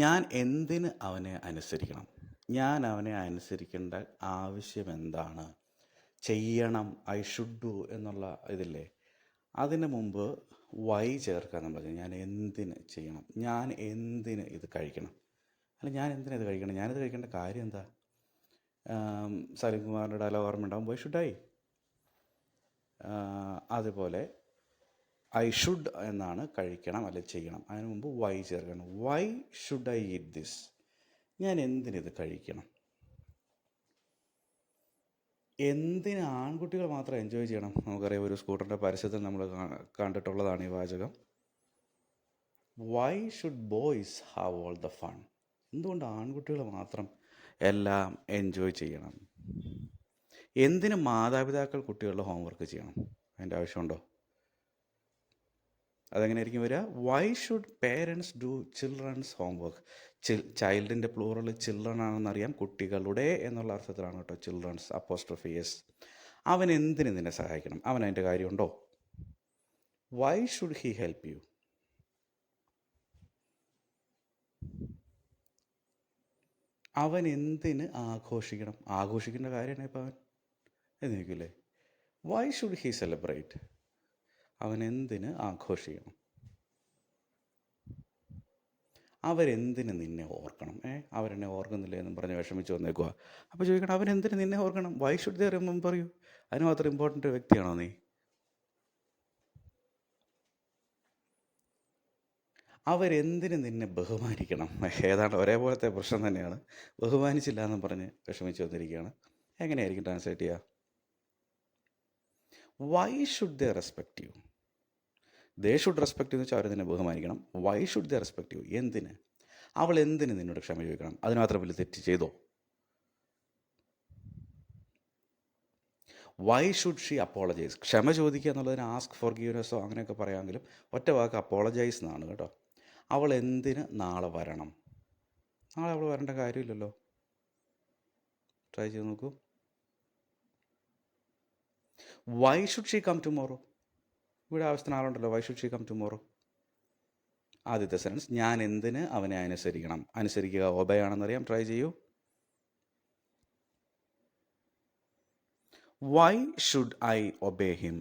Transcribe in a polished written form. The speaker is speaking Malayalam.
ഞാൻ എന്തിന് അവനെ അനുസരിക്കണം? ഞാൻ അവനെ അനുസരിക്കേണ്ട ആവശ്യം എന്താണ്? ചെയ്യണം, ഐ ഷുഡ് ഡു എന്നുള്ള ഇതില്ലേ, അതിന് മുമ്പ് വൈ ചേർക്കുക എന്നുള്ളത്. ഞാൻ എന്തിന് ചെയ്യണം? ഞാൻ എന്തിന് ഇത് കഴിക്കണം? അല്ല, ഞാൻ എന്തിനാ ഇത് കഴിക്കണം? ഞാനിത് കഴിക്കേണ്ട കാര്യം എന്താ? സലിംകുമാറിൻ്റെ ഡയലോഗ് ഓർമ്മയുണ്ടാവും, വൈ ഷുഡ് ഐ. അതുപോലെ ഐ ഷുഡ് എന്നാണ് കഴിക്കണം അല്ലെങ്കിൽ ചെയ്യണം. അതിന് മുമ്പ് വൈ ചേർക്കണം. Y should I eat this? ഞാൻ എന്തിനിത് കഴിക്കണം? എന്തിന് ആൺകുട്ടികൾ മാത്രം എൻജോയ് ചെയ്യണം? നമുക്കറിയാം, ഒരു സ്കൂട്ടറിൻ്റെ പരസ്യത്തിൽ നമ്മൾ കണ്ടിട്ടുള്ളതാണ് ഈ വാചകം. Why should boys have all the fun? എന്തുകൊണ്ട് ആൺകുട്ടികൾ മാത്രം എല്ലാം എൻജോയ് ചെയ്യണം? എന്തിന് മാതാപിതാക്കൾ കുട്ടികളുടെ ഹോംവർക്ക് ചെയ്യണം? അതിൻ്റെ ആവശ്യമുണ്ടോ? അതെങ്ങനെയായിരിക്കും വരിക? Why should parents do childrens homework? ചൈൽഡിൻ്റെ പ്ലൂറൽ ചിൽഡ്രൻ ആണെന്നറിയാം, കുട്ടികളുടെ എന്നുള്ള അർത്ഥത്തിലാണ് കേട്ടോ ചിൽഡ്രൻസ് അപ്പോസ്ട്രോഫി എസ്. അവൻ എന്തിന് നിന്നെ സഹായിക്കണം? അവൻ അതിൻ്റെ കാര്യമുണ്ടോ? Why should he help you? അവൻ എന്തിന് ആഘോഷിക്കണം? ആഘോഷിക്കേണ്ട കാര്യമാണ് ഇപ്പം അവൻ എന്ന് ചോദിക്കില്ലേ? Why should he celebrate? അവൻ എന്തിന് ആഘോഷിക്കണം? അവരെന്തിന് നിന്നെ ഓർക്കണം? അവരെന്നെ ഓർക്കുന്നില്ല എന്നും പറഞ്ഞ് വിഷമിച്ച് വന്നേക്കുക. അപ്പോൾ ചോദിക്കണം, അവരെന്തിന് നിന്നെ ഓർക്കണം? Y should they remember you? അതിന് മാത്രം ഇമ്പോർട്ടൻ്റ് വ്യക്തിയാണോ നീ? അവരെന്തിന് നിന്നെ ബഹുമാനിക്കണം? ഏതാണ്ട് ഒരേപോലത്തെ പ്രശ്നം തന്നെയാണ്. ബഹുമാനിച്ചില്ല എന്നും പറഞ്ഞ് വിഷമിച്ച് വന്നിരിക്കുകയാണ്. എങ്ങനെയായിരിക്കും ട്രാൻസ്ലേറ്റ് ചെയ്യുക? Why should they respect you? They should respect എന്ന് വെച്ചാൽ അവർ നിന്നെ ബഹുമാനിക്കണം. Why should they respect you? എന്തിന്? അവൾ എന്തിന് നിന്നോട് ക്ഷമ ചോദിക്കണം? അതിന് മാത്രം വലിയ തെറ്റ് ചെയ്തോ? Y should she apologise? ക്ഷമ ചോദിക്കുക എന്നുള്ളതിന് ആസ്ക് ഫോർ ഗീവ്നെസ്സോ അങ്ങനെയൊക്കെ പറയാമെങ്കിലും ഒറ്റ വാക്ക് അപ്പോളജൈസ് എന്നാണ് കേട്ടോ. അവൾ എന്തിന് നാളെ വരണം? നാളെ അവൾ വരേണ്ട കാര്യമില്ലല്ലോ. ട്രൈ ചെയ്ത് നോക്കൂ. Why should she come tomorrow? ഇവിടെ ആവശ്യത്തിന് ആളുണ്ടല്ലോ. Why should she come tomorrow? ആദ്യത്തെ സെൻസ്, ഞാൻ എന്തിന് അവനെ അനുസരിക്കണം? അനുസരിക്കുക ഒബേ ആണെന്നറിയാം. ട്രൈ ചെയ്യൂ. Why should I obey him?